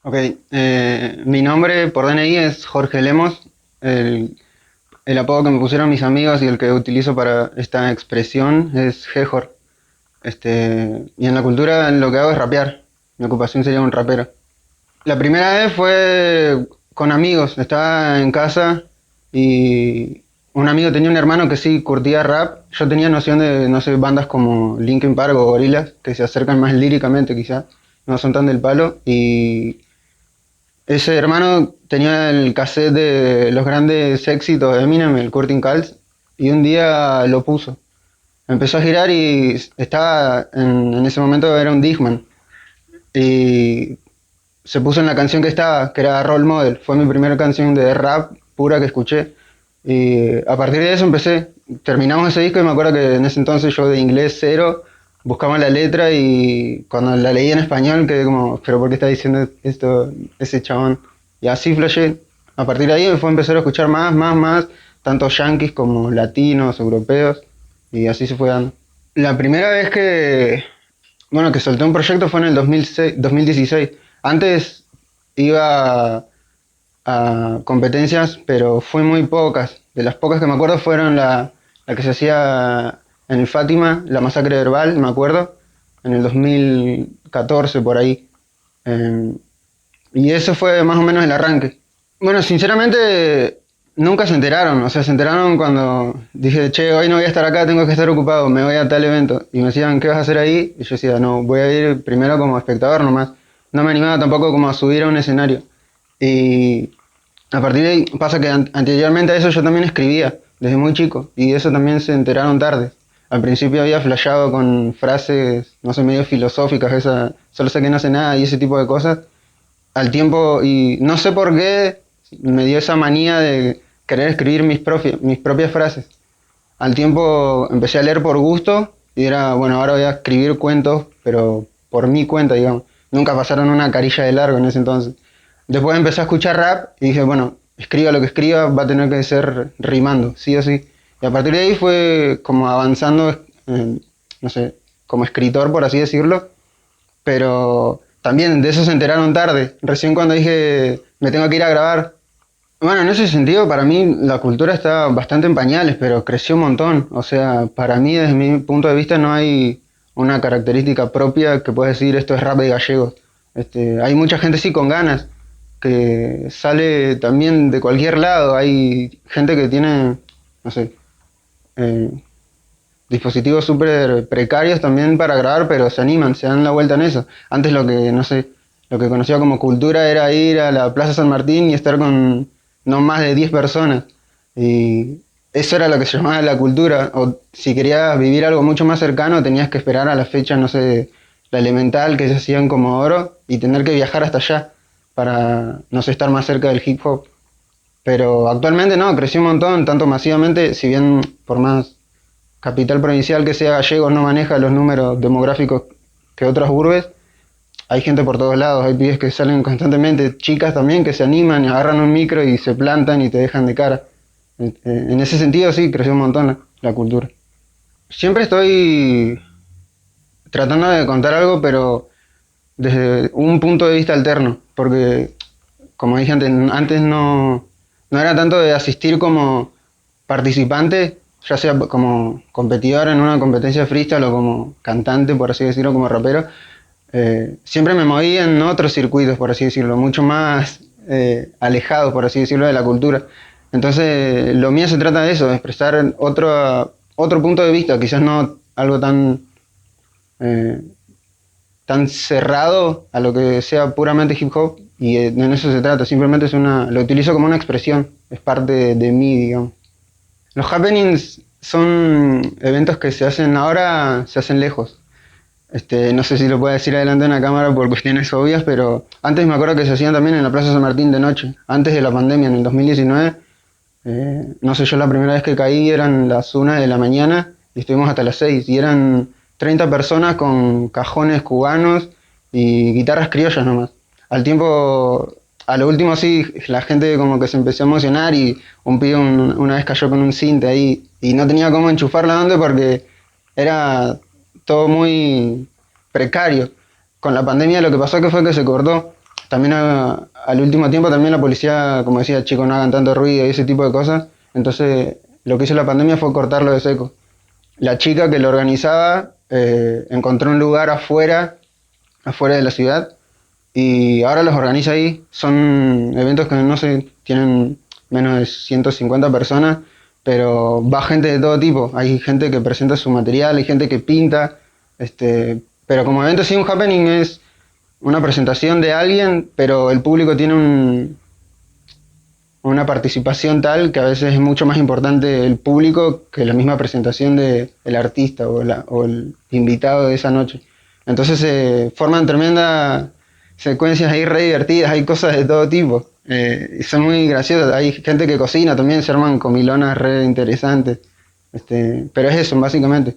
Ok, mi nombre por DNI es Jorge Lemos. El, el apodo que me pusieron mis amigos y el que utilizo para esta expresión es Jejor. Y en la cultura lo que hago es rapear. Mi ocupación sería un rapero. La primera vez fue con amigos. Estaba en casa y un amigo tenía un hermano que sí curtía rap. Yo tenía noción de, no sé, bandas como Linkin Park o Gorillaz, que se acercan más líricamente quizá. No son tan del palo. Y ese hermano tenía el cassette de los grandes éxitos de Eminem, el Curtin Calls, y un día lo puso. Empezó a girar y estaba en ese momento era un Discman. Y se puso en la canción que estaba, que era Role Model. Fue mi primera canción de rap pura que escuché. Y a partir de eso empecé. Terminamos ese disco y me acuerdo que en ese entonces yo de inglés cero buscaba la letra y cuando la leí en español quedé como, pero ¿por qué está diciendo esto ese chabón? Y así flashé. A partir de ahí me fue a empezar a escuchar más, tanto yankees como latinos, europeos, y así se fue dando. La primera vez que solté un proyecto fue en el 2006, 2016. Antes iba a competencias, pero fue muy pocas. De las pocas que me acuerdo fueron la que se hacía en el Fátima, la masacre verbal, me acuerdo, en el 2014 por ahí. Eh, y eso fue más o menos el arranque. Bueno, sinceramente nunca se enteraron, o sea, se enteraron cuando dije, che, hoy no voy a estar acá, tengo que estar ocupado, me voy a tal evento. Y me decían, ¿qué vas a hacer ahí? Y yo decía, no, voy a ir primero como espectador nomás. No me animaba tampoco como a subir a un escenario. Y a partir de ahí pasa que anteriormente a eso yo también escribía, desde muy chico, y eso también se enteraron tarde. Al principio había flasheado con frases, no sé, medio filosóficas, esa, solo sé que no sé nada y ese tipo de cosas. Al tiempo, y no sé por qué, me dio esa manía de querer escribir mis propias frases. Al tiempo empecé a leer por gusto y era, bueno, ahora voy a escribir cuentos, pero por mi cuenta, digamos. Nunca pasaron una carilla de largo en ese entonces. Después empecé a escuchar rap y dije, bueno, escriba lo que escriba, va a tener que ser rimando, sí o sí. Y a partir de ahí fue como avanzando, no sé, como escritor, por así decirlo, pero también de eso se enteraron tarde. Recién cuando dije, me tengo que ir a grabar. Bueno, en ese sentido, para mí la cultura está bastante en pañales, pero creció un montón. O sea, para mí, desde mi punto de vista, no hay una característica propia que pueda decir esto es rap de gallegos. Hay mucha gente sí con ganas, que sale también de cualquier lado. Hay gente que tiene, no sé, eh, dispositivos súper precarios también para grabar, pero se animan, se dan la vuelta en eso. Antes lo que, no sé, lo que conocía como cultura era ir a la Plaza San Martín y estar con no más de 10 personas. Y eso era lo que se llamaba la cultura. O si querías vivir algo mucho más cercano, tenías que esperar a la fecha, no sé, la elemental que se hacía en Comodoro y tener que viajar hasta allá para, no sé, estar más cerca del hip hop. Pero actualmente no, creció un montón, tanto masivamente, si bien por más capital provincial que sea Gallegos no maneja los números demográficos que otras urbes, hay gente por todos lados, hay pibes que salen constantemente, chicas también que se animan, agarran un micro y se plantan y te dejan de cara. En ese sentido sí, creció un montón la cultura. Siempre estoy tratando de contar algo, pero desde un punto de vista alterno, porque como dije antes no era tanto de asistir como participante, ya sea como competidor en una competencia freestyle o como cantante, por así decirlo, como rapero. Siempre me moví en otros circuitos, por así decirlo, mucho más alejados, por así decirlo, de la cultura. Entonces, lo mío se trata de eso, de expresar otro punto de vista, quizás no algo eh, tan cerrado a lo que sea puramente hip hop, y en eso se trata, simplemente lo utilizo como una expresión, es parte de mí, digamos. Los happenings son eventos que se hacen ahora, se hacen lejos. No sé si lo puedo decir adelante en la cámara por cuestiones obvias, pero antes me acuerdo que se hacían también en la Plaza San Martín de noche, antes de la pandemia, en el 2019. No sé, yo la primera vez que caí eran las 1 de la mañana y estuvimos hasta las 6 y eran 30 personas con cajones cubanos y guitarras criollas nomás. Al tiempo, a lo último sí, la gente como que se empezó a emocionar y un pibe una vez cayó con un cinte ahí y no tenía cómo enchufar la onda porque era todo muy precario. Con la pandemia lo que pasó que fue que se cortó. también al último tiempo también la policía, como decía, chicos, no hagan tanto ruido y ese tipo de cosas. Entonces, lo que hizo la pandemia fue cortarlo de seco. La chica que lo organizaba encontró un lugar afuera de la ciudad, y ahora los organiza ahí. Son eventos que no sé, tienen menos de 150 personas, pero va gente de todo tipo. Hay gente que presenta su material, hay gente que pinta, pero como evento sí, un happening es una presentación de alguien, pero el público tiene una participación tal que a veces es mucho más importante el público que la misma presentación del artista o el invitado de esa noche. Entonces se forman tremendas secuencias ahí re divertidas, hay cosas de todo tipo. Y son muy graciosas. Hay gente que cocina también, se arman comilonas re interesantes. Pero es eso, básicamente.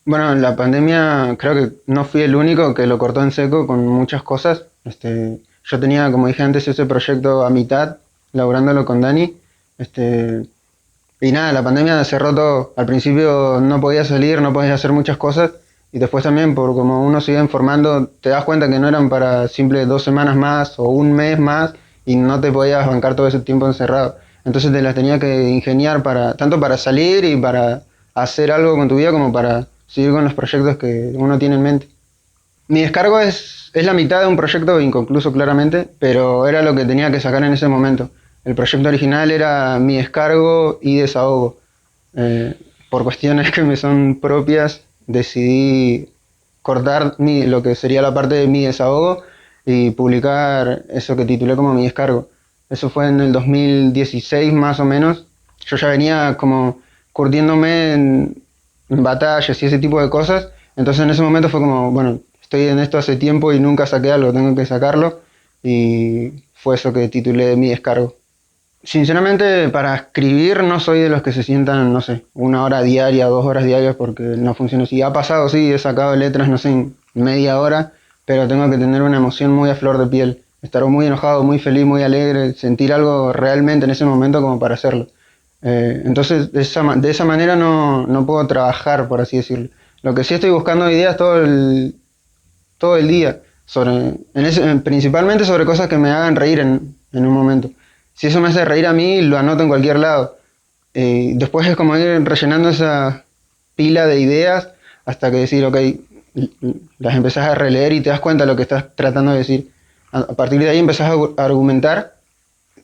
Bueno, en la pandemia creo que no fui el único que lo cortó en seco con muchas cosas. Yo tenía, como dije antes, ese proyecto a mitad, laburándolo con Dani. Este, y nada, la pandemia cerró todo. Al principio no podía salir, no podía hacer muchas cosas. Y después también, por como uno se iba informando, te das cuenta que no eran para simple 2 semanas más o un mes más y no te podías bancar todo ese tiempo encerrado. Entonces te las tenía que ingeniar para, tanto para salir y para hacer algo con tu vida como para seguir con los proyectos que uno tiene en mente. Mi descargo es la mitad de un proyecto inconcluso claramente, pero era lo que tenía que sacar en ese momento. El proyecto original era mi descargo y desahogo. Eh, por cuestiones que me son propias, decidí cortar lo que sería la parte de mi desahogo y publicar eso que titulé como mi descargo. Eso fue en el 2016 más o menos. Yo ya venía como curtiéndome en batallas y ese tipo de cosas. Entonces en ese momento fue como, bueno, estoy en esto hace tiempo y nunca saqué algo, tengo que sacarlo. Y fue eso que titulé mi descargo. Sinceramente, para escribir no soy de los que se sientan, no sé, 1 hora diaria, 2 horas diarias, porque no funciona así. Ha pasado, sí, he sacado letras, no sé, en media hora, pero tengo que tener una emoción muy a flor de piel. Estar muy enojado, muy feliz, muy alegre, sentir algo realmente en ese momento como para hacerlo. Entonces, de esa manera no puedo trabajar, por así decirlo. Lo que sí estoy buscando ideas todo el día, principalmente sobre cosas que me hagan reír en un momento. Si eso me hace reír a mí, lo anoto en cualquier lado. Después es como ir rellenando esa pila de ideas hasta que decir, ok, las empezás a releer y te das cuenta de lo que estás tratando de decir. A partir de ahí empezás a argumentar,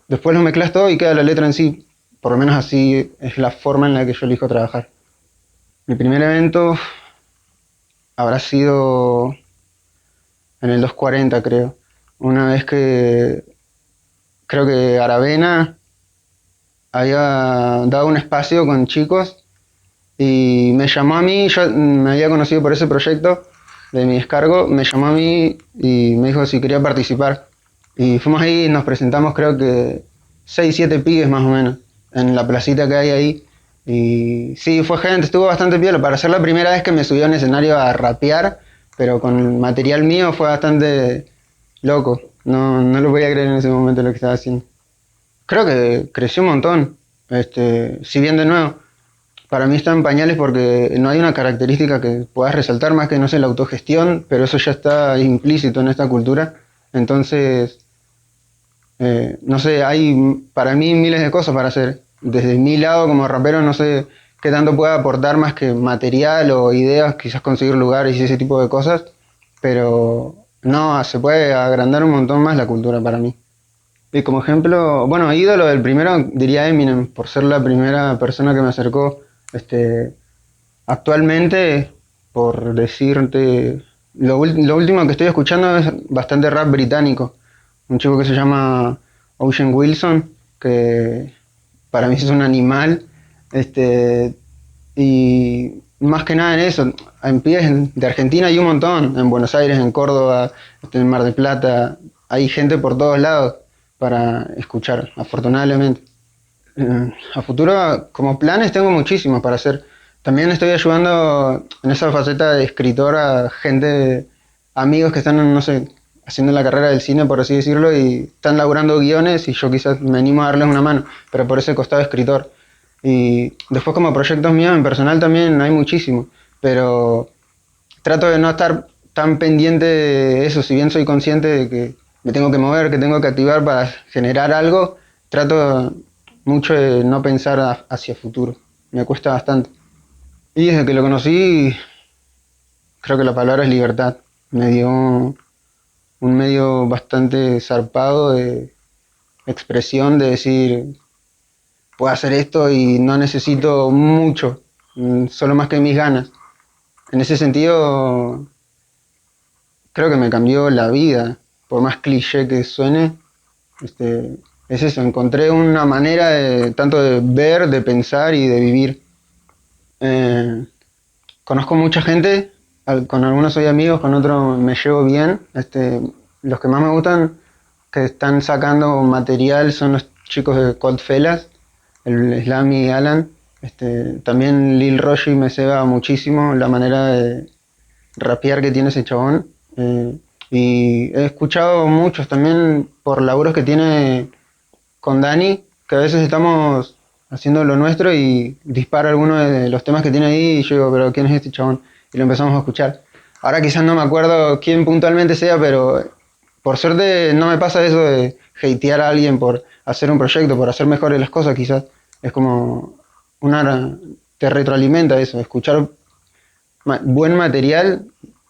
después lo mezclas todo y queda la letra en sí. Por lo menos así es la forma en la que yo elijo trabajar. Mi primer evento habrá sido en el 240, creo. Una vez que creo que Aravena había dado un espacio con chicos y me llamó a mí. Yo me había conocido por ese proyecto de mi descargo, me llamó a mí y me dijo si quería participar. Y fuimos ahí y nos presentamos, creo que 6 7 pibes más o menos, en la placita que hay ahí. Y sí, fue gente, estuvo bastante piola. Para ser la primera vez que me subió a un escenario a rapear, pero con material mío, fue bastante loco. No lo podía creer en ese momento lo que estaba haciendo. Creo que creció un montón. Si bien de nuevo, para mí está en pañales porque no hay una característica que puedas resaltar más que, no sé, la autogestión, pero eso ya está implícito en esta cultura. Entonces, no sé, hay para mí miles de cosas para hacer. Desde mi lado como rapero no sé qué tanto pueda aportar más que material o ideas, quizás conseguir lugares y ese tipo de cosas, pero no, se puede agrandar un montón más la cultura para mí. Y como ejemplo, bueno, ídolo del primero diría Eminem, por ser la primera persona que me acercó. Actualmente, por decirte, lo último que estoy escuchando es bastante rap británico. Un chico que se llama Ocean Wilson, que para mí es un animal. Y más que nada en eso, en pibes de Argentina hay un montón, en Buenos Aires, en Córdoba, en Mar del Plata, hay gente por todos lados para escuchar, afortunadamente. A futuro, como planes, tengo muchísimos para hacer. También estoy ayudando en esa faceta de escritor a gente, amigos que están, no sé, haciendo la carrera del cine, por así decirlo, y están laburando guiones y yo quizás me animo a darles una mano, pero por ese costado escritor. Y después como proyectos míos en personal también hay muchísimos, pero trato de no estar tan pendiente de eso, si bien soy consciente de que me tengo que mover, que tengo que activar para generar algo, trato mucho de no pensar hacia futuro. Me cuesta bastante. Y desde que lo conocí, creo que la palabra es libertad. Me dio un medio bastante zarpado de expresión, de decir, puedo hacer esto y no necesito mucho, solo más que mis ganas. En ese sentido, creo que me cambió la vida, por más cliché que suene, este, es eso, encontré una manera de, tanto de ver, de pensar y de vivir. Eh, Conozco mucha gente, con algunos soy amigos, con otros me llevo bien. Los que más me gustan, que están sacando material, son los chicos de Codfellas, el Slam y Alan. También Lil Roshi me ceba muchísimo la manera de rapear que tiene ese chabón. Y he escuchado muchos también por laburos que tiene con Dani, que a veces estamos haciendo lo nuestro y dispara alguno de los temas que tiene ahí y yo digo, pero ¿quién es este chabón? Y lo empezamos a escuchar. Ahora quizás no me acuerdo quién puntualmente sea, pero por suerte no me pasa eso de hatear a alguien por hacer un proyecto, por hacer mejores las cosas quizás. Es como te retroalimenta eso, escuchar buen material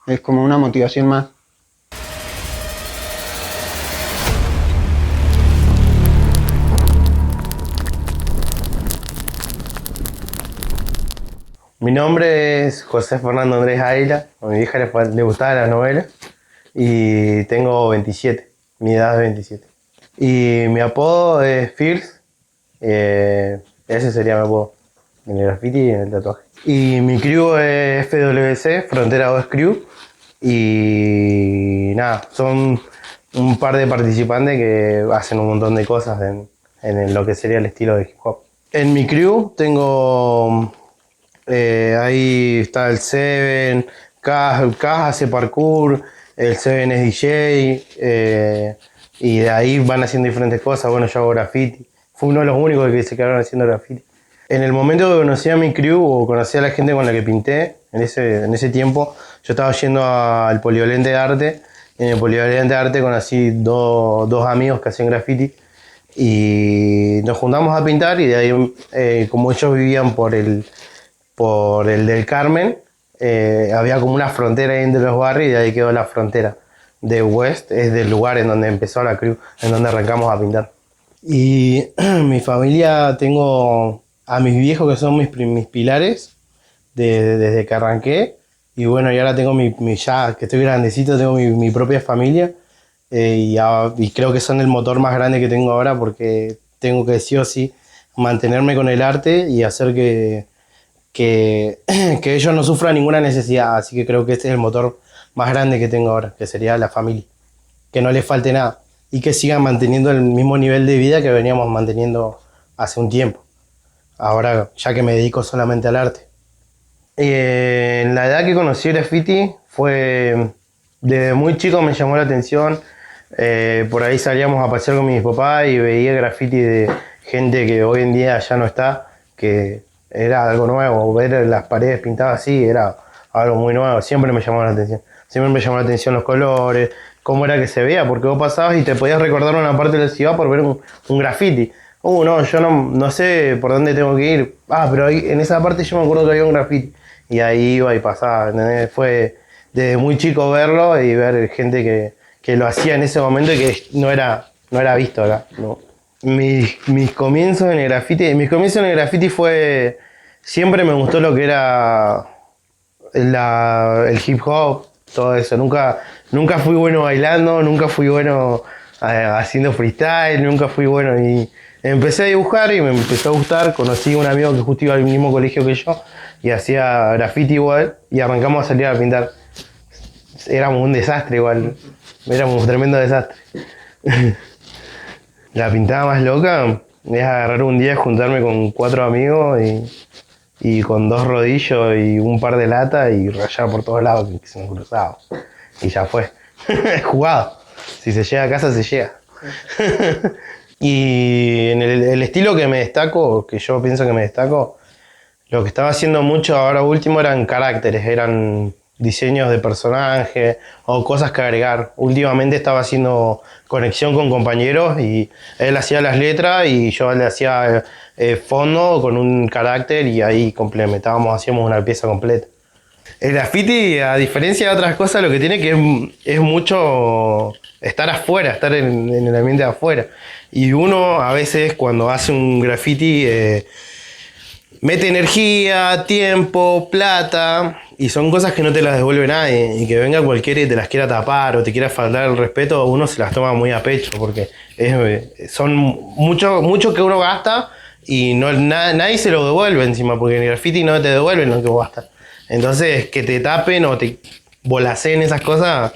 es como una motivación más. Mi nombre es José Fernando Andrés Aila, a mi hija le gustaban las novelas y tengo 27, mi edad es 27. Y mi apodo es Fierce, ese sería mi apodo en el graffiti y en el tatuaje. Y mi crew es FWC, Frontera 2 Crew, y nada, son un par de participantes que hacen un montón de cosas en lo que sería el estilo de hip hop. En mi crew tengo... ahí está el Seven, Kaz hace parkour, el Seven es DJ, y de ahí van haciendo diferentes cosas. Bueno, yo hago graffiti. Fue uno de los únicos que se quedaron haciendo graffiti. En el momento que conocí a mi crew o conocí a la gente con la que pinté, en ese tiempo, yo estaba yendo al Polivalente de Arte. En el Polivalente de Arte conocí dos amigos que hacían graffiti y nos juntamos a pintar y de ahí, como ellos vivían por el del Carmen, había como una frontera ahí entre los barrios y de ahí quedó la frontera de West, es del lugar en donde empezó la crew, en donde arrancamos a pintar. Y mi familia, tengo a mis viejos que son mis pilares desde que arranqué, y bueno, y ahora tengo ya que estoy grandecito, tengo mi propia familia, y creo que son el motor más grande que tengo ahora porque tengo que sí o sí mantenerme con el arte y hacer que ellos no sufran ninguna necesidad, así que creo que este es el motor más grande que tengo ahora, que sería la familia, que no les falte nada y que sigan manteniendo el mismo nivel de vida que veníamos manteniendo hace un tiempo, ahora ya que me dedico solamente al arte. En la edad que conocí el graffiti fue, desde muy chico me llamó la atención, por ahí salíamos a pasear con mis papás y veía graffiti de gente que hoy en día ya no está, que era algo nuevo, ver las paredes pintadas así era algo muy nuevo, siempre me llamó la atención. Siempre me llamó la atención los colores, cómo era que se veía, porque vos pasabas y te podías recordar una parte de la ciudad por ver un graffiti. No, yo no sé por dónde tengo que ir. Pero ahí, en esa parte yo me acuerdo que había un graffiti. Y ahí iba y pasaba, ¿entendés? Fue desde muy chico verlo y ver gente que lo hacía en ese momento y que no era visto acá, ¿no? Mis comienzos en el graffiti fue, siempre me gustó lo que era el hip hop, todo eso. Nunca fui bueno bailando, nunca fui bueno haciendo freestyle, nunca fui bueno. Y empecé a dibujar y me empezó a gustar. Conocí a un amigo que justo iba al mismo colegio que yo y hacía graffiti igual y arrancamos a salir a pintar. Éramos un desastre igual, éramos un tremendo desastre. La pintada más loca es agarrar un día, juntarme con 4 amigos y con 2 rodillos y un par de latas y rayar por todos lados que se nos cruzaba. Y ya fue. Jugado. Si se llega a casa, se llega. Y en el estilo que me destaco, que yo pienso que me destaco, lo que estaba haciendo mucho ahora último eran caracteres, eran diseños de personaje o cosas que agregar. Últimamente estaba haciendo conexión con compañeros y él hacía las letras y yo le hacía fondo con un carácter y ahí complementábamos, hacíamos una pieza completa. El graffiti, a diferencia de otras cosas, lo que tiene que es mucho estar afuera, estar en el ambiente de afuera. Y uno a veces cuando hace un graffiti mete energía, tiempo, plata, y son cosas que no te las devuelve nadie. Y que venga cualquiera y te las quiera tapar o te quiera faltar el respeto, uno se las toma muy a pecho, porque son mucho que uno gasta y nadie se lo devuelve encima, porque en el graffiti no te devuelven lo que vos gastas. Entonces, que te tapen o te volacen esas cosas,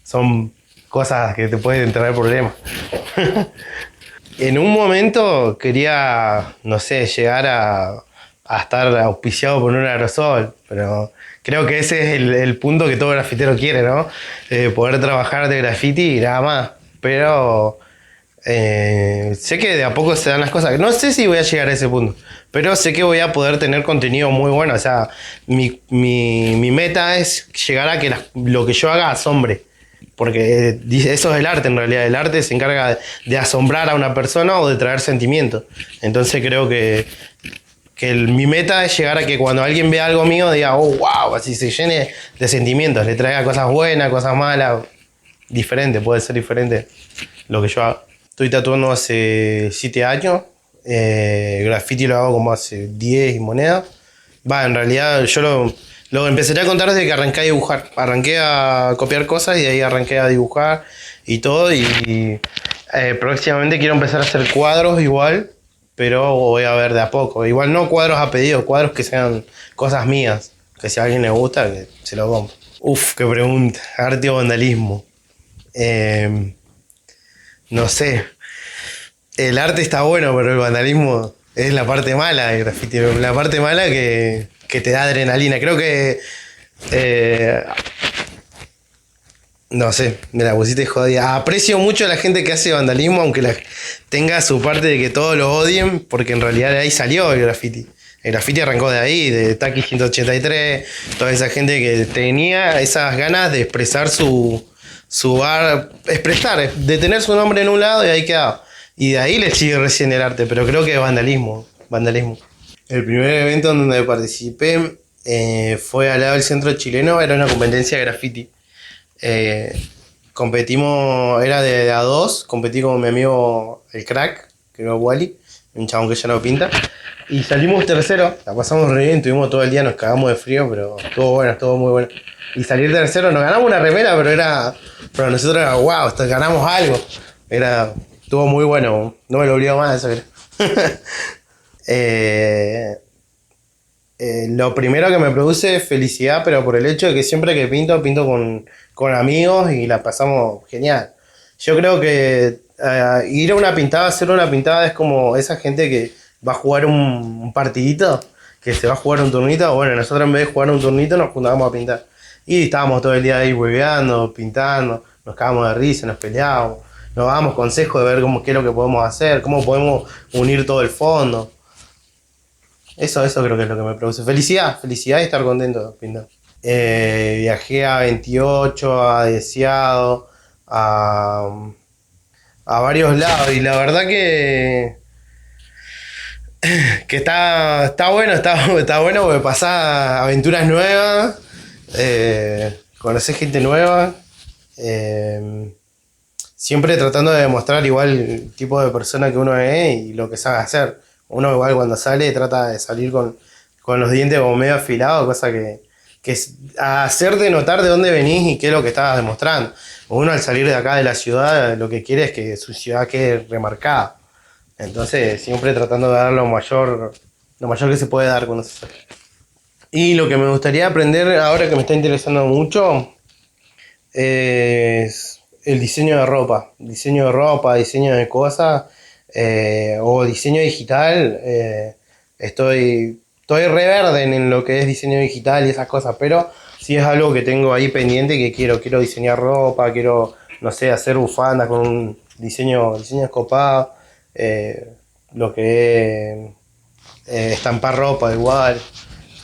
son cosas que te pueden traer problemas. En un momento quería, no sé, llegar a estar auspiciado por un aerosol, pero creo que ese es el punto que todo grafitero quiere, ¿no? Poder trabajar de graffiti y nada más. Pero sé que de a poco se dan las cosas. No sé si voy a llegar a ese punto, pero sé que voy a poder tener contenido muy bueno. O sea, mi meta es llegar a que lo que yo haga asombre. Porque eso es el arte en realidad. El arte se encarga de asombrar a una persona o de traer sentimientos. Entonces creo que mi meta es llegar a que cuando alguien vea algo mío diga, oh, wow, así se llene de sentimientos. Le traiga cosas buenas, cosas malas. Diferente, puede ser diferente lo que yo hago. Estoy tatuando hace 7 años. Graffiti lo hago como hace 10 y moneda. Va, en realidad yo lo empezaré a contar desde que arranqué a dibujar. Arranqué a copiar cosas y de ahí arranqué a dibujar y todo. Y próximamente quiero empezar a hacer cuadros igual, pero voy a ver de a poco. Igual no cuadros a pedido, cuadros que sean cosas mías. Que si a alguien le gusta, que se lo compre. Uf, qué pregunta. Arte o vandalismo. No sé. El arte está bueno, pero el vandalismo es la parte mala del graffiti. La parte mala que te da adrenalina. Creo que. eh, no sé, me la pusiste jodida. Aprecio mucho a la gente que hace vandalismo, aunque tenga su parte de que todos lo odien, porque en realidad de ahí salió el graffiti. El graffiti arrancó de ahí, de Taki 183, toda esa gente que tenía esas ganas de expresar su arte, expresar, de tener su nombre en un lado y ahí quedaba. Y de ahí le sigue recién el arte, pero creo que es vandalismo. El primer evento en donde participé fue al lado del centro chileno, era una competencia de graffiti. Competimos, era de a dos, competí con mi amigo el crack, que era Wally, un chabón que ya no pinta, y salimos tercero, la pasamos re bien, tuvimos todo el día, nos cagamos de frío, pero estuvo bueno, estuvo muy bueno. Y salir tercero, nos ganamos una remera, pero para nosotros era wow, ganamos algo. Estuvo muy bueno, no me lo olvido más eso. Lo primero que me produce es felicidad, pero por el hecho de que siempre que pinto, pinto con amigos y la pasamos genial. Yo creo que ir a una pintada, hacer una pintada es como esa gente que va a jugar un partidito, que se va a jugar un turnito. Bueno, nosotros en vez de jugar un turnito nos juntábamos a pintar. Y estábamos todo el día ahí hueveando, pintando, nos cagábamos de risa, nos peleábamos, nos dábamos consejos de ver qué es lo que podemos hacer, cómo podemos unir todo el fondo. Eso creo que es lo que me produce. Felicidad y estar contento pintando. Viajé a 28, a Deseado, a varios lados y la verdad que está bueno, está bueno porque pasás aventuras nuevas, conocés gente nueva, siempre tratando de demostrar igual el tipo de persona que uno es y lo que sabe hacer. Uno igual cuando sale trata de salir con los dientes como medio afilados, cosa que es hacerte notar de dónde venís y qué es lo que estabas demostrando. Uno al salir de acá de la ciudad lo que quiere es que su ciudad quede remarcada. Entonces siempre tratando de dar lo mayor que se puede dar cuando se sale. Y lo que me gustaría aprender ahora que me está interesando mucho es el diseño de cosas o diseño digital. Estoy re verde en lo que es diseño digital y esas cosas, pero sí es algo que tengo ahí pendiente que quiero diseñar ropa, quiero, no sé, hacer bufandas con un diseño escopado, lo que es estampar ropa igual.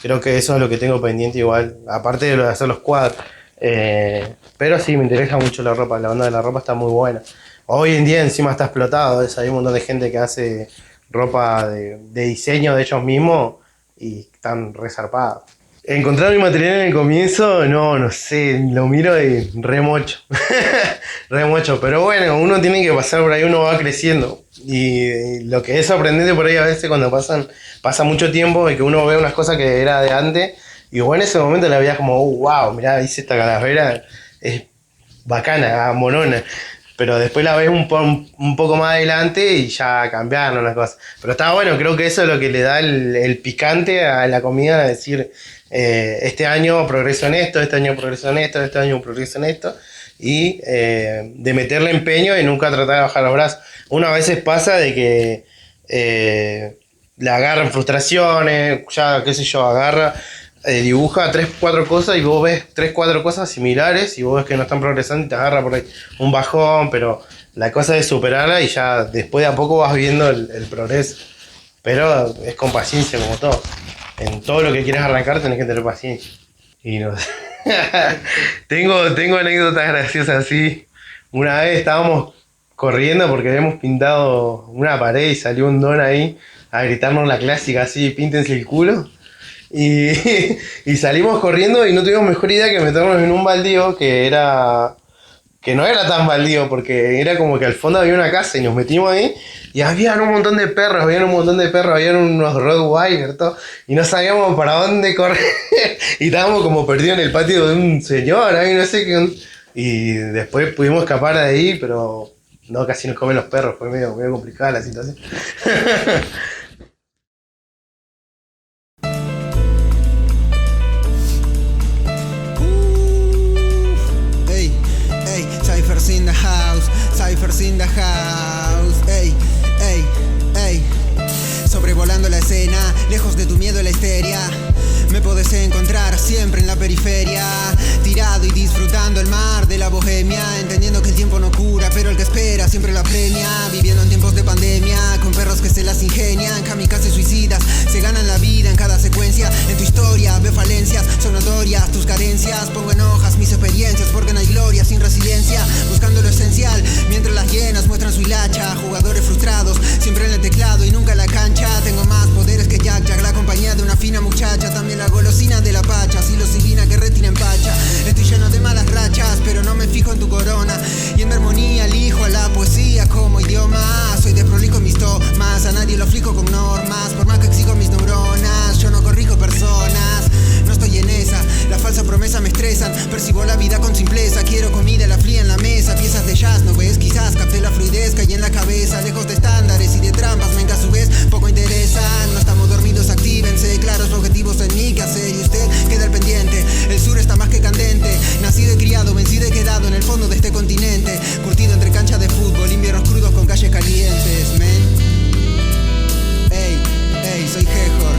Creo que eso es lo que tengo pendiente igual, aparte de lo de hacer los cuadros. Pero sí, me interesa mucho la ropa, la onda de la ropa está muy buena. Hoy en día encima está explotado, hay un montón de gente que hace ropa de diseño de ellos mismos y están resarpados. Encontrar mi material en el comienzo, no sé, lo miro y re mocho. Re mocho, pero bueno, uno tiene que pasar por ahí, uno va creciendo. Y lo que es sorprendente por ahí a veces cuando pasa mucho tiempo y que uno ve unas cosas que era de antes, y vos en ese momento la veías como, wow, mirá, hice esta calavera, es bacana, monona. Pero después la ves un poco más adelante y ya cambiaron las cosas. Pero está bueno, creo que eso es lo que le da el picante a la comida, decir, este año progreso en esto, este año progreso en esto, este año progreso en esto. Y de meterle empeño y nunca tratar de bajar los brazos. Una veces pasa de que le agarran frustraciones, ya qué sé yo, dibuja 3, 4 cosas y vos ves 3, 4 cosas similares y vos ves que no están progresando y te agarra por ahí un bajón, pero la cosa es superarla y ya después de a poco vas viendo el progreso. Pero es con paciencia como todo. En todo lo que quieras arrancar tenés que tener paciencia. Y no sé. Tengo anécdotas graciosas así. Una vez estábamos corriendo porque habíamos pintado una pared y salió un don ahí a gritarnos la clásica así, píntense el culo. Y, y salimos corriendo y no tuvimos mejor idea que meternos en un baldío que no era tan baldío porque era como que al fondo había una casa y nos metimos ahí y habían un montón de perros, habían unos Rottweiler, todo, y no sabíamos para dónde correr y estábamos como perdidos en el patio de un señor, ahí no sé qué, y después pudimos escapar de ahí, pero no, casi nos comen los perros, fue medio complicada la situación. Cyphers in the house, Cyphers in the house, ey, ey, ey. Sobrevolando la escena, lejos de tu miedo y la histeria. Me podés encontrar siempre en la periferia, tirado y disfrutando el mar de la bohemia, entendiendo que el tiempo no cura, pero el que espera siempre la premia. Viviendo en tiempos de pandemia, con perros que se las ingenian, kamikazes suicidas, se ganan la vida en cada secuencia. En tu historia veo falencias, son notorias tus carencias. Pongo en hojas mis experiencias, porque no hay gloria sin resiliencia. Buscando lo esencial, mientras las llenas muestran su hilacha. Jugadores frustrados, siempre en el teclado y nunca en la cancha. Tengo más poderes que Jack Jack, la compañía de una fina muchacha. También la golosina de la pacha, psilocibina que retina empacha. Estoy lleno de malas rachas, pero no me fijo en tu corona. Y en mi armonía elijo a la poesía como idioma. Soy desprolijo en mis tomas, a nadie lo aflijo con normas. Por más que exijo mis neuronas, yo no corrijo personas. No estoy en esa, la falsa promesa me estresan. Percibo la vida con simpleza, quiero comida, la fría en la mesa. Piezas de jazz, no ves, quizás capté la fluidez que hay en la cabeza. Lejos de estándares y de trampas, venga a su vez, poco interesan. No estamos dormidos, actívense, claros objetivos en mí que hacer y usted queda al pendiente. El sur está más que candente, nacido y criado, vencido y quedado en el fondo de este continente. Curtido entre canchas de fútbol, inviernos crudos con calles calientes, men. Ey, ey, soy Gejor.